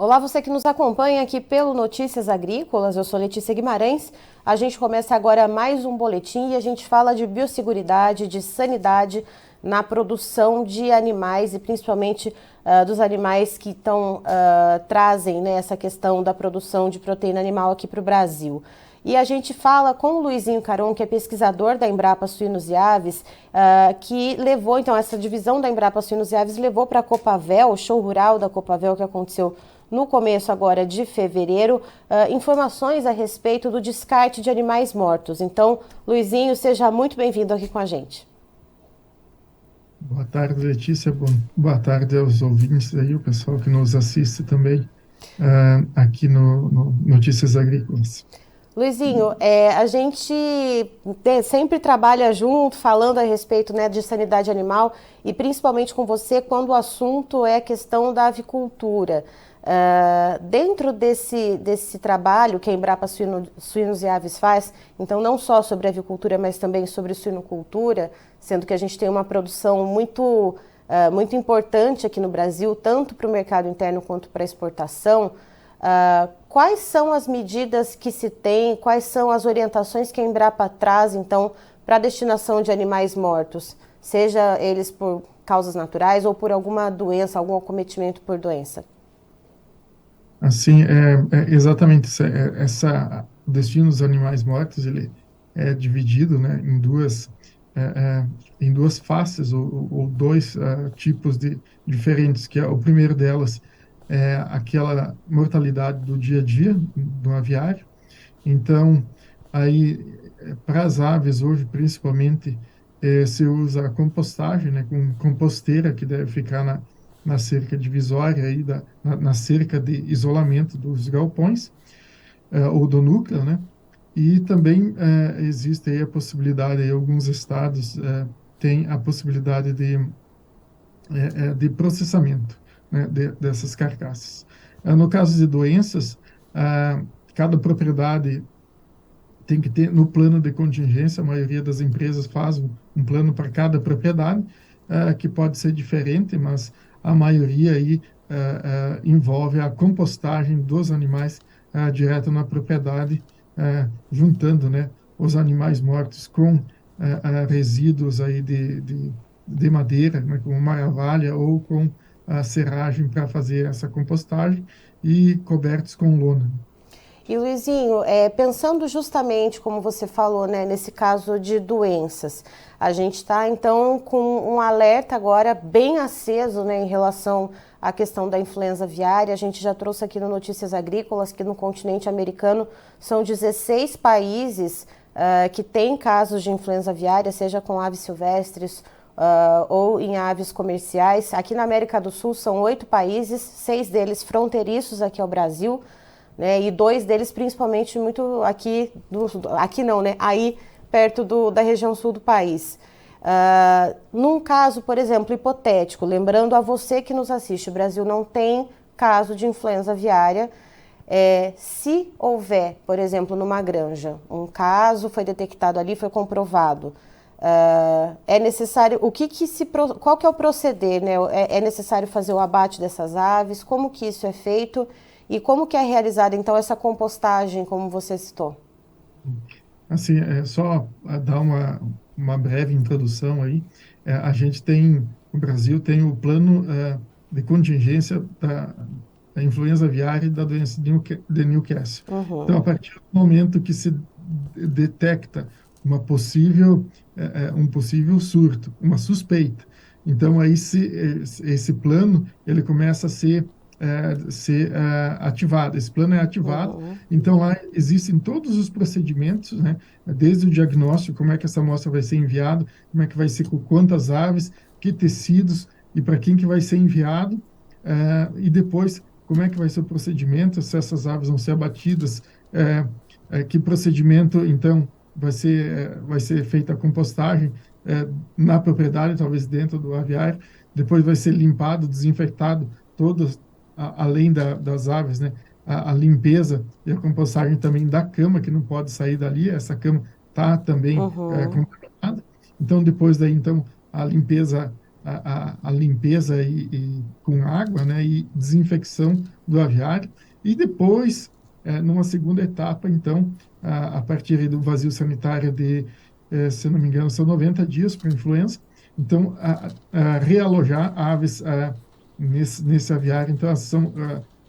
Olá, você que nos acompanha aqui pelo Notícias Agrícolas, eu sou Letícia Guimarães. A gente começa agora mais um boletim e a gente fala de biosseguridade, de sanidade na produção de animais e principalmente dos animais que trazem, né, essa questão da produção de proteína animal aqui para o Brasil. E a gente fala com o Luizinho Caron, que é pesquisador da Embrapa Suínos e Aves, que levou, então, essa divisão da Embrapa Suínos e Aves levou para a Copavel, o show rural da Copavel que aconteceu no começo agora de fevereiro, informações a respeito do descarte de animais mortos. Então, Luizinho, seja muito bem-vindo aqui com a gente. Boa tarde, Letícia. Boa tarde aos ouvintes aí, o pessoal que nos assiste também aqui no Notícias Agrícolas. Luizinho, a gente sempre trabalha junto, falando a respeito, né, de sanidade animal e principalmente com você quando o assunto é a questão da avicultura. Dentro desse trabalho que a Embrapa Suínos e Aves faz, então não só sobre avicultura, mas também sobre suinocultura, sendo que a gente tem uma produção muito importante aqui no Brasil, tanto para o mercado interno quanto para a exportação. Quais são as medidas que se tem, quais são as orientações que a Embrapa traz, então, para a destinação de animais mortos, seja eles por causas naturais ou por alguma doença, algum acometimento por doença? Assim, exatamente o destino dos animais mortos, ele é dividido, né, em duas faces ou dois tipos diferentes, que é o primeiro delas é aquela mortalidade do dia a dia do aviário. Então, aí, para as aves hoje, principalmente, se usa a compostagem, né, com composteira que deve ficar na cerca divisória aí na cerca de isolamento dos galpões, ou do núcleo, né? E também existe aí a possibilidade, aí alguns estados têm a possibilidade de processamento, né, dessas carcaças. No caso de doenças, cada propriedade tem que ter no plano de contingência, a maioria das empresas faz um plano para cada propriedade, que pode ser diferente, mas a maioria aí envolve a compostagem dos animais direto na propriedade, juntando, né, os animais mortos com resíduos aí de madeira, né, como maravalha ou com a serragem para fazer essa compostagem e cobertos com lona. E Luizinho, pensando justamente, como você falou, né, nesse caso de doenças, a gente está então com um alerta agora bem aceso, né, em relação à questão da influenza aviária. A gente já trouxe aqui no Notícias Agrícolas que no continente americano são 16 países que têm casos de influenza aviária, seja com aves silvestres ou em aves comerciais. Aqui na América do Sul são 8 países, 6 deles fronteiriços aqui ao Brasil, né, e 2 deles principalmente muito aqui não, né, aí perto da região sul do país. Num caso, por exemplo, hipotético, lembrando a você que nos assiste, o Brasil não tem caso de influenza aviária. Se houver, por exemplo, numa granja, um caso foi detectado ali, foi comprovado, é necessário, qual que é o proceder, né? É necessário fazer o abate dessas aves, como que isso é feito e como que é realizada, então, essa compostagem, como você citou? Assim, é só dar uma breve introdução aí. A gente tem, o Brasil tem o plano de contingência da influenza aviária e da doença de Newcastle. Então, a Uhum. partir do momento que se detecta um possível surto, uma suspeita, então aí esse plano ele começa a ser ativado. Esse plano é ativado. Uhum. Então, lá existem todos os procedimentos, né? Desde o diagnóstico, como é que essa amostra vai ser enviada, como é que vai ser, com quantas aves, que tecidos e para quem que vai ser enviado, e depois, como é que vai ser o procedimento, se essas aves vão ser abatidas, que procedimento, então, vai ser feita a compostagem na propriedade, talvez dentro do aviário, depois vai ser limpado, desinfetado, todos, além das aves, né? A limpeza e a compostagem também da cama, que não pode sair dali, essa cama está também Uhum. contaminada. Então, depois daí, então, a limpeza, a limpeza com água, né, e desinfecção do aviário. E depois, numa segunda etapa, então, a partir do vazio sanitário de, se eu não me engano, são 90 dias para influenza. Então, realojar aves nesse aviário. Então, são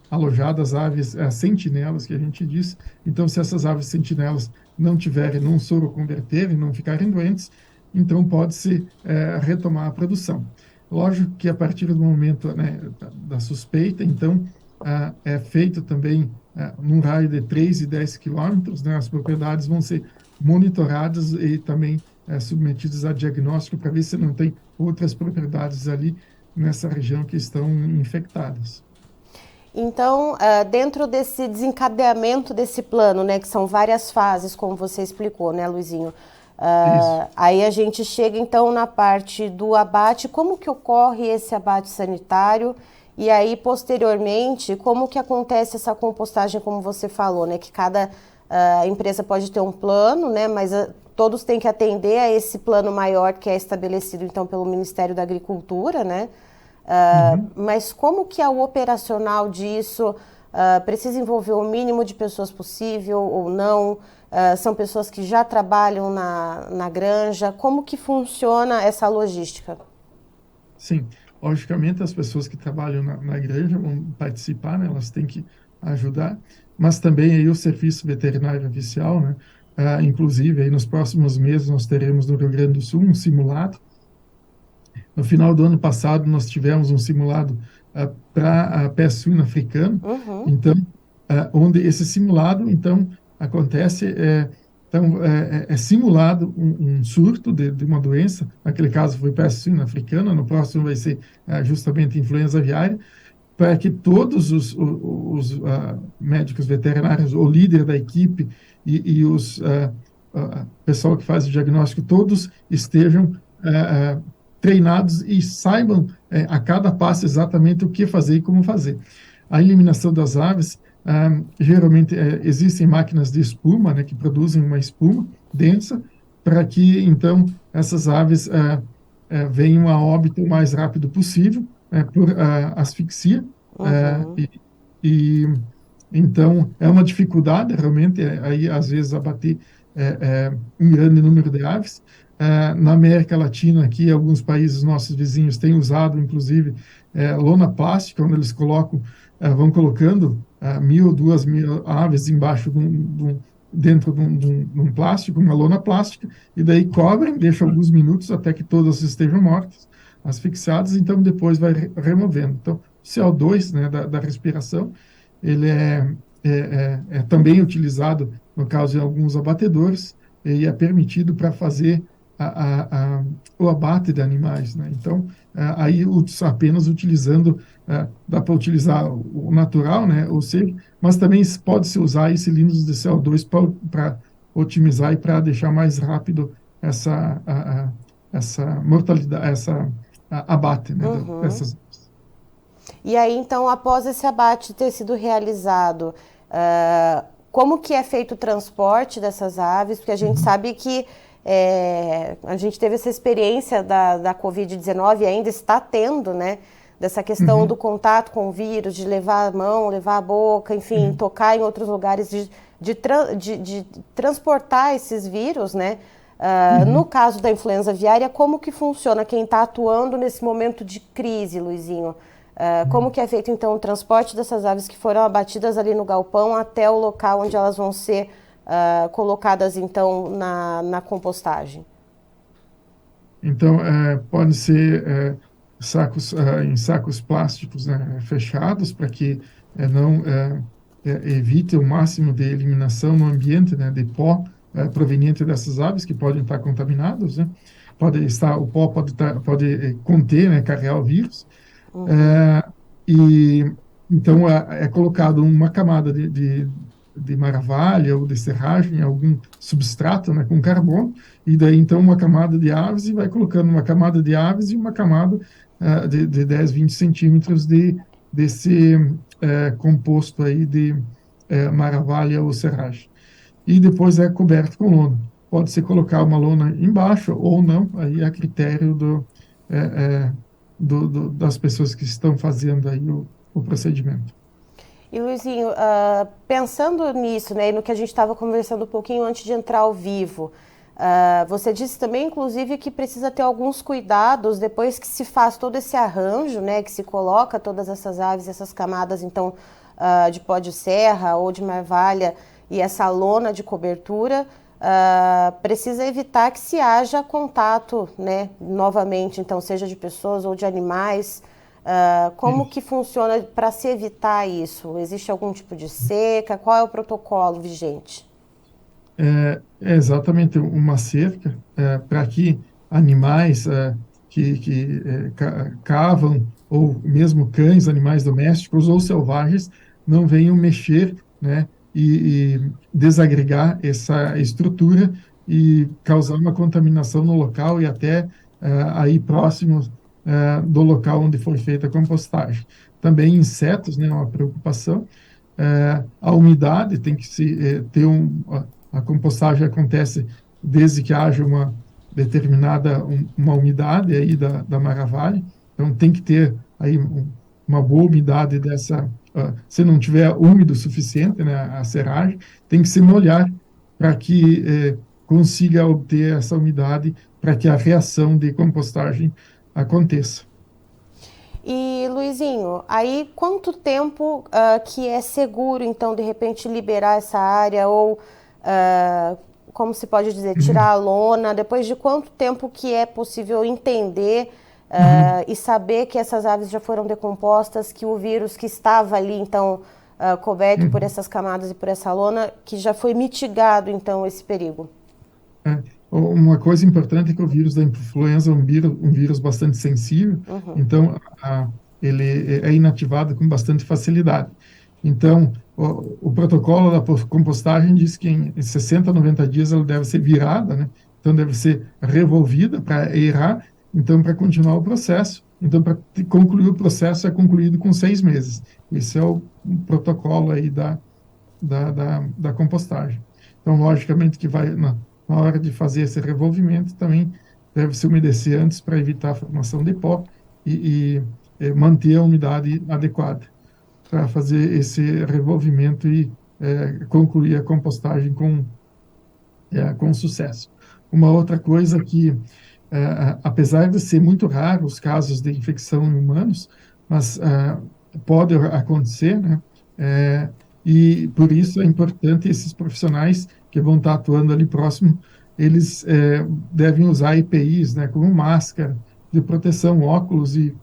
alojadas aves sentinelas, que a gente diz. Então, se essas aves sentinelas não tiverem, não soroconverterem, não ficarem doentes, então pode-se retomar a produção. Lógico que a partir do momento, né, da suspeita, então, é feito também num raio de 3 e 10 quilômetros, né, as propriedades vão ser monitoradas e também submetidas a diagnóstico para ver se não tem outras propriedades ali nessa região que estão infectadas. Então, dentro desse desencadeamento desse plano, né, que são várias fases, como você explicou, né, Luizinho? Isso. Aí a gente chega então na parte do abate, como que ocorre esse abate sanitário e aí posteriormente como que acontece essa compostagem, como você falou, né, que cada empresa pode ter um plano, né, mas todos têm que atender a esse plano maior que é estabelecido então pelo Ministério da Agricultura, né? Uhum. Mas como que é o operacional disso? Precisa envolver o mínimo de pessoas possível ou não? São pessoas que já trabalham na granja? Como que funciona essa logística? Sim, logicamente as pessoas que trabalham na granja vão participar, né? Elas têm que ajudar, mas também aí o Serviço Veterinário Oficial, né? Inclusive aí nos próximos meses nós teremos no Rio Grande do Sul um simulado. No final do ano passado nós tivemos um simulado para a peste suína africana, Uhum, então onde esse simulado então acontece então é simulado um surto de uma doença. Naquele caso foi peste suína africana, no próximo vai ser justamente influenza aviária, para que todos os médicos veterinários, o líder da equipe e os pessoal que faz o diagnóstico, todos estejam treinados e saibam a cada passo exatamente o que fazer e como fazer. A eliminação das aves, geralmente existem máquinas de espuma, né, que produzem uma espuma densa, para que então essas aves venham a óbito o mais rápido possível, por asfixia. uhum, E então é uma dificuldade realmente aí às vezes abater um grande número de aves. Na América Latina aqui alguns países nossos vizinhos têm usado inclusive lona plástica, onde eles colocam vão colocando 1.000, 2.000 aves embaixo dentro de um plástico, uma lona plástica, e daí cobrem, deixam alguns minutos até que todas estejam mortas, asfixiadas, então depois vai removendo. Então, o CO2, né, da respiração, ele é também utilizado, no caso de alguns abatedores, e é permitido para fazer o abate de animais, né? Então, aí apenas utilizando, dá para utilizar o natural, né, ou seja, mas também pode-se usar esse cilindros de CO2 para otimizar e para deixar mais rápido essa, essa mortalidade, essa abate, né, uhum. dessas. E aí, então, após esse abate ter sido realizado, como que é feito o transporte dessas aves? Porque a gente Uhum, sabe que a gente teve essa experiência da Covid-19 e ainda está tendo, né? Dessa questão do uhum, contato com o vírus, de levar a mão, levar a boca, enfim, uhum, tocar em outros lugares, de transportar esses vírus, né? No uhum. caso da influenza aviária, como que funciona quem está atuando nesse momento de crise, Luizinho? Como que é feito, então, o transporte dessas aves que foram abatidas ali no galpão até o local onde elas vão ser colocadas, então, na compostagem? Então, pode ser sacos, em sacos plásticos, né, fechados, para que não evite o máximo de eliminação no ambiente, né, de pó proveniente dessas aves que podem estar contaminados, né? Pode estar, o pó pode conter, né, carregar o vírus. Uhum, É, e então é colocado uma camada de maravalha ou de serragem, algum substrato, né, com carbono, e daí então uma camada de aves e vai colocando uma camada de aves e uma camada de 10, 20 centímetros desse composto aí de maravalha ou serragem. E depois é coberto com lona. Pode ser colocar uma lona embaixo ou não, aí é a critério do, é, é, das pessoas que estão fazendo aí o procedimento. E Luizinho, pensando nisso, né, e no que a gente estava conversando um pouquinho antes de entrar ao vivo, você disse também, inclusive, que precisa ter alguns cuidados depois que se faz todo esse arranjo, né, que se coloca todas essas aves, essas camadas, então, de pó de serra ou de marvalha e essa lona de cobertura, precisa evitar que se haja contato, né, novamente, então, seja de pessoas ou de animais. Como que funciona para se evitar isso? Existe algum tipo de seca? Qual é o protocolo vigente? É exatamente uma cerca para que animais que cavam, ou mesmo cães, animais domésticos ou selvagens, não venham mexer, né, e desagregar essa estrutura e causar uma contaminação no local e até aí próximo do local onde foi feita a compostagem. Também insetos, né, uma preocupação. A umidade tem que ter a compostagem acontece desde que haja uma determinada uma umidade aí da maravalha, então tem que ter aí uma boa umidade dessa, se não tiver úmido o suficiente, né, a serragem, tem que se molhar para que consiga obter essa umidade para que a reação de compostagem aconteça. E Luizinho, aí quanto tempo que é seguro, então, de repente liberar essa área ou, como se pode dizer, tirar Uhum, a lona? Depois de quanto tempo que é possível entender uhum, e saber que essas aves já foram decompostas, que o vírus que estava ali, então, coberto por uhum. essas camadas e por essa lona, que já foi mitigado, então, esse perigo? É, uma coisa importante é que o vírus da influenza é um vírus bastante sensível, Uhum. então ele é inativado com bastante facilidade. Então, o protocolo da compostagem diz que em 60 a 90 dias ela deve ser virada, né? Então, deve ser revolvida para errar, então, para continuar o processo. Então, para concluir o processo, é concluído com 6 meses. Esse é o protocolo aí da compostagem. Então, logicamente que vai, na hora de fazer esse revolvimento, também deve se umedecer antes para evitar a formação de pó e manter a umidade adequada para fazer esse revolvimento e concluir a compostagem com sucesso. Uma outra coisa que, apesar de ser muito raro os casos de infecção em humanos, mas pode acontecer, né? É, e por isso é importante esses profissionais que vão estar atuando ali próximo, eles devem usar EPIs, né, como máscara de proteção, óculos e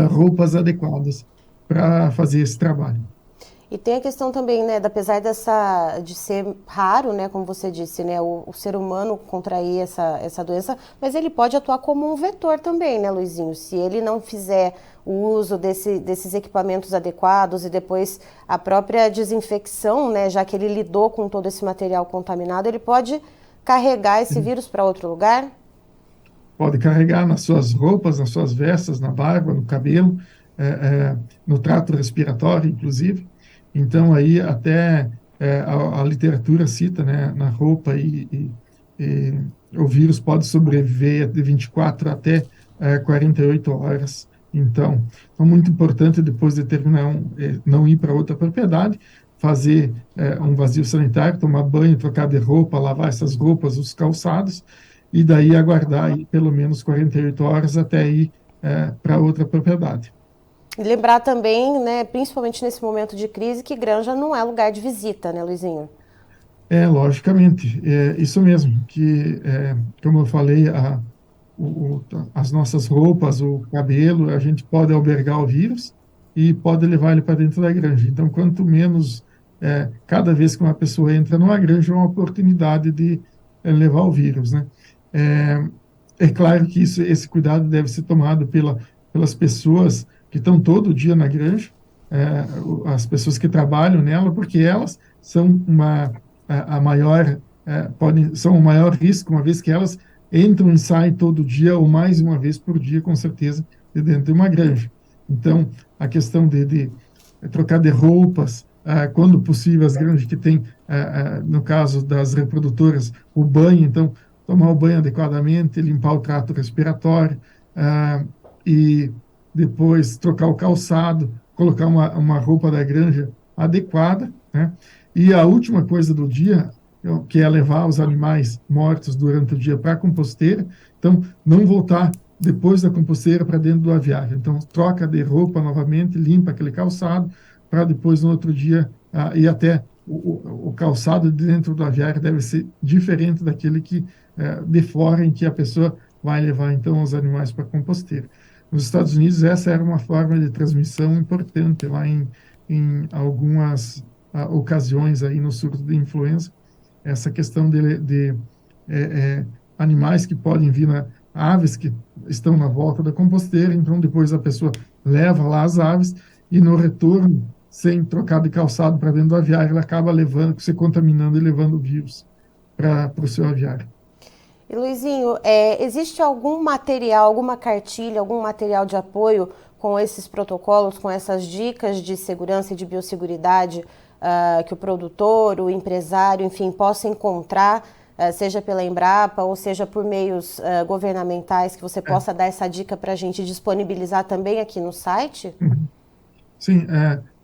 roupas adequadas para fazer esse trabalho. E tem a questão também, né, apesar de ser raro, né, como você disse, né, o ser humano contrair essa doença, mas ele pode atuar como um vetor também, né, Luizinho? Se ele não fizer o uso desses equipamentos adequados e depois a própria desinfecção, né, já que ele lidou com todo esse material contaminado, ele pode carregar esse vírus para outro lugar? Pode carregar nas suas roupas, nas suas vestes, na barba, no cabelo, é, no trato respiratório, inclusive. Então, aí até a literatura cita, né, na roupa e o vírus pode sobreviver de 24 até 48 horas. Então, é muito importante depois de terminar não ir para outra propriedade, fazer um vazio sanitário, tomar banho, trocar de roupa, lavar essas roupas, os calçados, e daí aguardar aí pelo menos 48 horas até ir para outra propriedade. E lembrar também, né, principalmente nesse momento de crise, que granja não é lugar de visita, né, Luizinho? Logicamente, é isso mesmo, que, como eu falei, as nossas roupas, o cabelo, a gente pode albergar o vírus e pode levar ele para dentro da granja. Então, quanto menos, cada vez que uma pessoa entra numa granja, é uma oportunidade de levar o vírus, né? É claro que esse cuidado deve ser tomado pelas pessoas que estão todo dia na granja, as pessoas que trabalham nela, porque elas são a maior, são o maior risco, uma vez que elas entram e saem todo dia, ou mais uma vez por dia, com certeza, de dentro de uma granja. Então, a questão de trocar de roupas, quando possível, as granjas que têm, no caso das reprodutoras, o banho, então, tomar o banho adequadamente, limpar o trato respiratório, e depois trocar o calçado, colocar uma roupa da granja adequada, né? E a última coisa do dia, que é levar os animais mortos durante o dia para a composteira, então não voltar depois da composteira para dentro do aviário. Então troca de roupa novamente, limpa aquele calçado, para depois no outro dia ir até o calçado dentro do aviário deve ser diferente daquele que de fora, em que a pessoa vai levar então os animais para a composteira. Nos Estados Unidos, essa era uma forma de transmissão importante lá em algumas ocasiões aí no surto de influenza, essa questão de animais que podem vir aves que estão na volta da composteira, então depois a pessoa leva lá as aves e no retorno, sem trocar de calçado para dentro do aviário, ela acaba levando, se contaminando e levando o vírus para o seu aviário. E Luizinho, existe algum material, alguma cartilha, algum material de apoio com esses protocolos, com essas dicas de segurança e de biosseguridade que o produtor, o empresário, enfim, possa encontrar, seja pela Embrapa ou seja por meios governamentais, que você possa dar essa dica para a gente disponibilizar também aqui no site? Sim,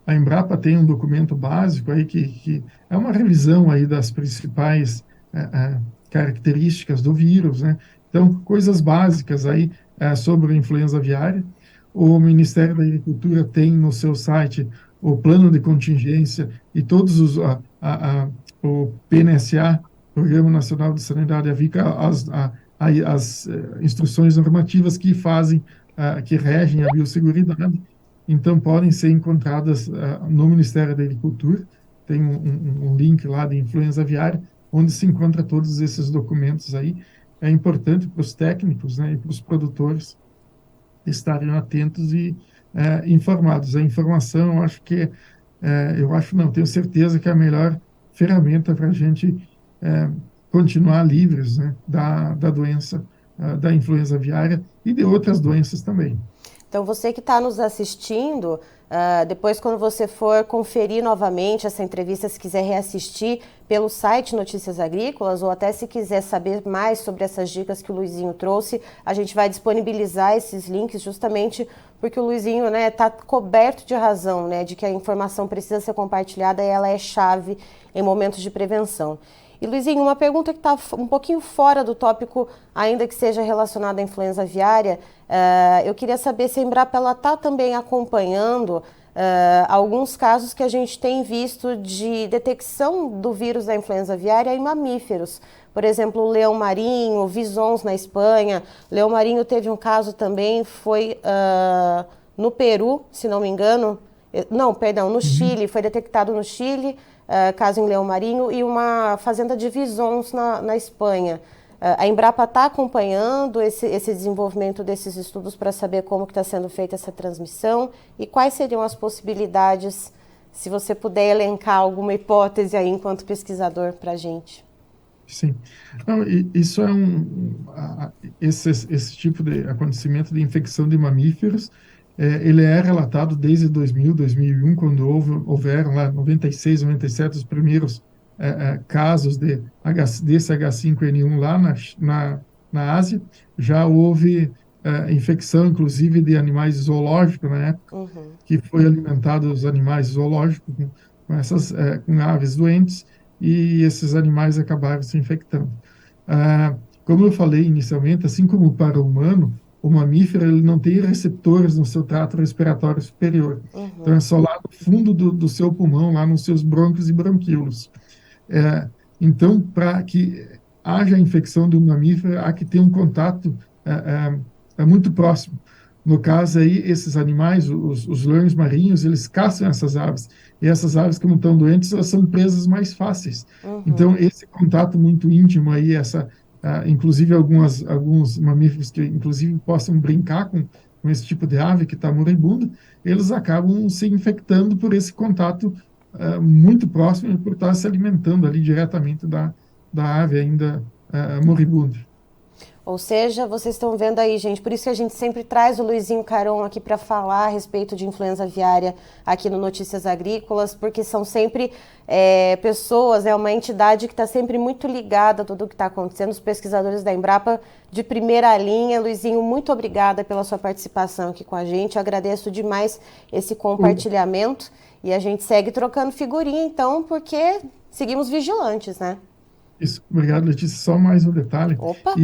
a Embrapa tem um documento básico aí que é uma revisão aí das principais características do vírus, né? Então, coisas básicas aí sobre a influenza aviária. O Ministério da Agricultura tem no seu site o plano de contingência e todos o PNSA, Programa Nacional de Sanidade Avícola, as instruções normativas que fazem, que regem a biosseguridade. Então, podem ser encontradas no Ministério da Agricultura. Tem um link lá de influenza aviária, onde se encontra todos esses documentos aí. É importante para os técnicos, né, e para os produtores estarem atentos e informados. A informação, não, tenho certeza que é a melhor ferramenta para a gente continuar livres, né, da doença, da influenza aviária e de outras doenças também. Então, você que está nos assistindo, depois quando você for conferir novamente essa entrevista, se quiser reassistir pelo site Notícias Agrícolas, ou até se quiser saber mais sobre essas dicas que o Luizinho trouxe, a gente vai disponibilizar esses links justamente porque o Luizinho está coberto de razão, né, de que a informação precisa ser compartilhada e ela é chave em momentos de prevenção. E Luizinho, uma pergunta que está um pouquinho fora do tópico, ainda que seja relacionada à influenza aviária, eu queria saber se a Embrapa está também acompanhando alguns casos que a gente tem visto de detecção do vírus da influenza aviária em mamíferos. Por exemplo, o leão marinho, visons na Espanha. Leão marinho teve um caso também, foi no Peru, se não me engano. Não, perdão, no Chile, foi detectado no Chile, caso em leão marinho, e uma fazenda de visons na Espanha. A Embrapa está acompanhando esse desenvolvimento desses estudos para saber como que está sendo feita essa transmissão e quais seriam as possibilidades, se você puder elencar alguma hipótese aí enquanto pesquisador para a gente. Sim. Não, isso é esse tipo de acontecimento de infecção de mamíferos, ele é relatado desde 2000, 2001, quando houveram lá 96, 97 os primeiros casos desse H5N1 lá na Ásia. Já houve infecção, inclusive, de animais zoológicos na época, que foi alimentado os animais zoológicos com aves doentes, e esses animais acabaram se infectando. Como eu falei inicialmente, assim como para o humano, o mamífero ele não tem receptores no seu trato respiratório superior. Então, é só lá no fundo do seu pulmão, lá nos seus brônquios e bronquíolos. Então, para que haja infecção do mamífero, há que ter um contato muito próximo. No caso aí, esses animais, os leões marinhos, eles caçam essas aves. E essas aves, como estão doentes, elas são presas mais fáceis. Então, esse contato muito íntimo aí, inclusive alguns mamíferos que, inclusive, possam brincar com esse tipo de ave que está moribunda, eles acabam se infectando por esse contato muito próximo e por estar se alimentando ali diretamente da ave ainda moribunda. Ou seja, vocês estão vendo aí, gente, por isso que a gente sempre traz o Luizinho Caron aqui para falar a respeito de influenza aviária aqui no Notícias Agrícolas, porque são sempre pessoas, uma entidade que está sempre muito ligada a tudo o que está acontecendo, os pesquisadores da Embrapa de primeira linha. Luizinho, muito obrigada pela sua participação aqui com a gente, eu agradeço demais esse compartilhamento e a gente segue trocando figurinha então, porque seguimos vigilantes, né? Isso, obrigado, Letícia. Só mais um detalhe. Opa!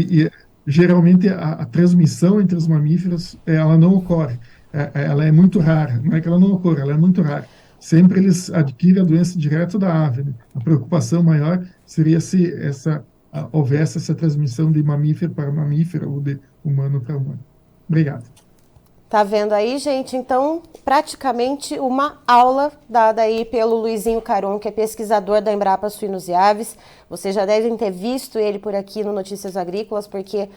Geralmente a transmissão entre os mamíferos, ela não ocorre. Ela é muito rara. Não é que ela não ocorra, ela é muito rara. Sempre eles adquirem a doença direto da ave, né? A preocupação maior seria se houvesse essa transmissão de mamífero para mamífero ou de humano para humano. Obrigado. Tá vendo aí, gente? Então, praticamente uma aula dada aí pelo Luizinho Caron, que é pesquisador da Embrapa Suínos e Aves. Vocês já devem ter visto ele por aqui no Notícias Agrícolas, porque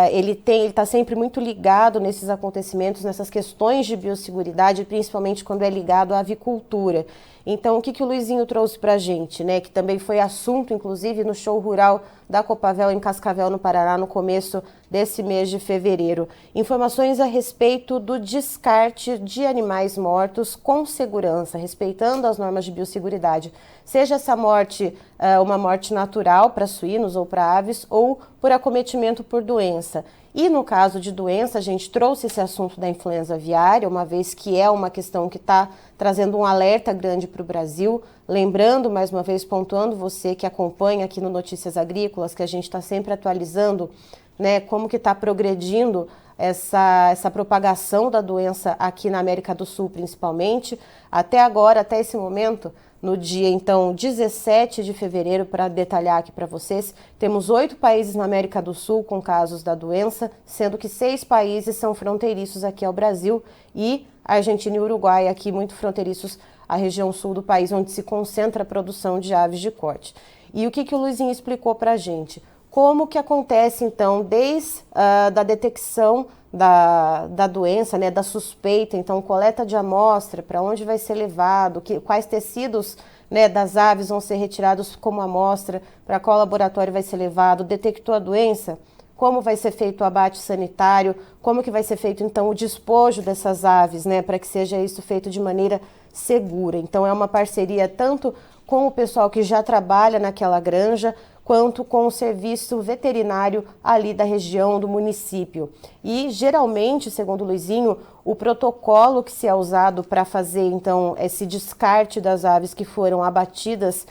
ele está sempre muito ligado nesses acontecimentos, nessas questões de biosseguridade, principalmente quando é ligado à avicultura. Então, o que o Luizinho trouxe para a gente, né? Que também foi assunto, inclusive, no show rural da Copavel em Cascavel, no Paraná, no começo desse mês de fevereiro. Informações a respeito do descarte de animais mortos com segurança, respeitando as normas de biosseguridade. Seja essa morte uma morte natural para suínos ou para aves, ou por acometimento por doença. E no caso de doença, a gente trouxe esse assunto da influenza aviária, uma vez que é uma questão que está trazendo um alerta grande para o Brasil. Lembrando, mais uma vez, pontuando você que acompanha aqui no Notícias Agrícolas, que a gente está sempre atualizando, né, como que está progredindo essa propagação da doença aqui na América do Sul, principalmente. Até agora, até esse momento, no dia, então, 17 de fevereiro, para detalhar aqui para vocês, temos 8 países na América do Sul com casos da doença, sendo que 6 países são fronteiriços aqui ao Brasil e Argentina e Uruguai, aqui muito fronteiriços à região sul do país, onde se concentra a produção de aves de corte. E o que o Luizinho explicou para a gente? Como que acontece, então, desde da detecção da doença, né, da suspeita, então coleta de amostra, para onde vai ser levado, quais tecidos, né, das aves vão ser retirados como amostra, para qual laboratório vai ser levado, detectou a doença, como vai ser feito o abate sanitário, como que vai ser feito então o despojo dessas aves, né, para que seja isso feito de maneira segura. Então é uma parceria tanto com o pessoal que já trabalha naquela granja, quanto com o serviço veterinário ali da região do município. E geralmente, segundo o Luizinho, o protocolo que se é usado para fazer então esse descarte das aves que foram abatidas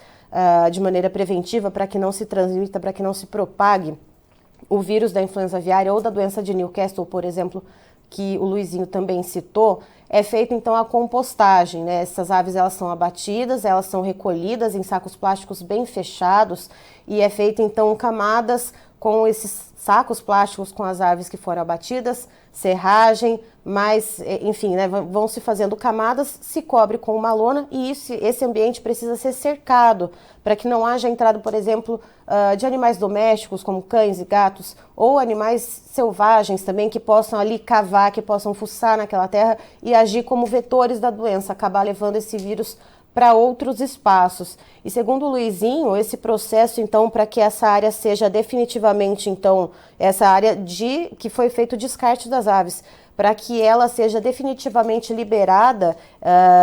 de maneira preventiva, para que não se transmita, para que não se propague o vírus da influenza aviária ou da doença de Newcastle, por exemplo, que o Luizinho também citou, é feita então a compostagem, né? Essas aves elas são abatidas, elas são recolhidas em sacos plásticos bem fechados e é feita então camadas com esses sacos plásticos com as aves que foram abatidas, serragem, mas enfim, né, vão se fazendo camadas, se cobre com uma lona e esse ambiente precisa ser cercado para que não haja entrada, por exemplo, de animais domésticos como cães e gatos ou animais selvagens também que possam ali cavar, que possam fuçar naquela terra e agir como vetores da doença, acabar levando esse vírus para outros espaços. E segundo o Luizinho, esse processo, então, para que essa área seja definitivamente, então, essa área que foi feito o descarte das aves, para que ela seja definitivamente liberada,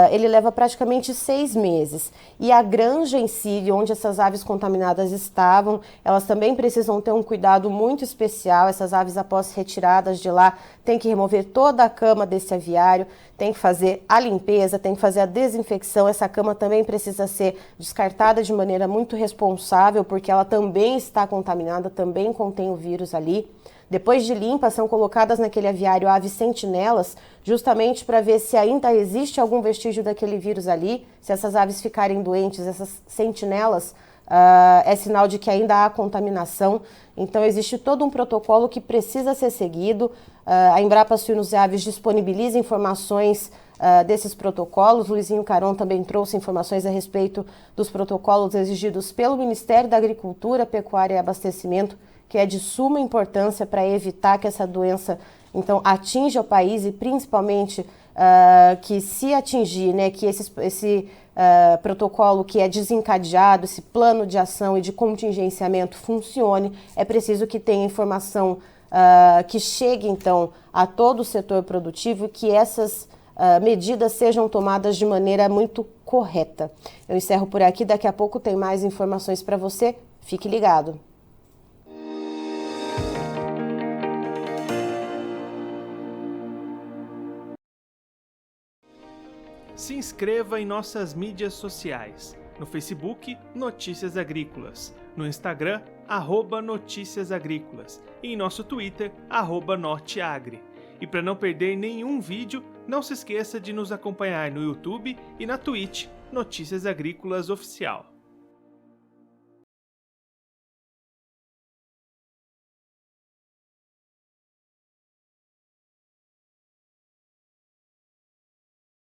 ele leva praticamente 6 meses. E a granja em si, onde essas aves contaminadas estavam, elas também precisam ter um cuidado muito especial. Essas aves, após retiradas de lá, tem que remover toda a cama desse aviário, tem que fazer a limpeza, tem que fazer a desinfecção. Essa cama também precisa ser descartada de maneira muito responsável, porque ela também está contaminada, também contém o vírus ali. Depois de limpa, são colocadas naquele aviário aves sentinelas, justamente para ver se ainda existe algum vestígio daquele vírus ali. Se essas aves ficarem doentes, essas sentinelas, é sinal de que ainda há contaminação. Então, existe todo um protocolo que precisa ser seguido. A Embrapa Suínos e Aves disponibiliza informações desses protocolos. Luizinho Caron também trouxe informações a respeito dos protocolos exigidos pelo Ministério da Agricultura, Pecuária e Abastecimento, que é de suma importância para evitar que essa doença, então, atinja o país e principalmente que se atingir, né, que esse protocolo que é desencadeado, esse plano de ação e de contingenciamento funcione, é preciso que tenha informação que chegue, então, a todo o setor produtivo e que essas medidas sejam tomadas de maneira muito correta. Eu encerro por aqui, daqui a pouco tem mais informações para você, fique ligado. Se inscreva em nossas mídias sociais. No Facebook, Notícias Agrícolas. No Instagram, @Notícias Agrícolas. E em nosso Twitter, @Norteagri. E para não perder nenhum vídeo, não se esqueça de nos acompanhar no YouTube e na Twitch, Notícias Agrícolas Oficial.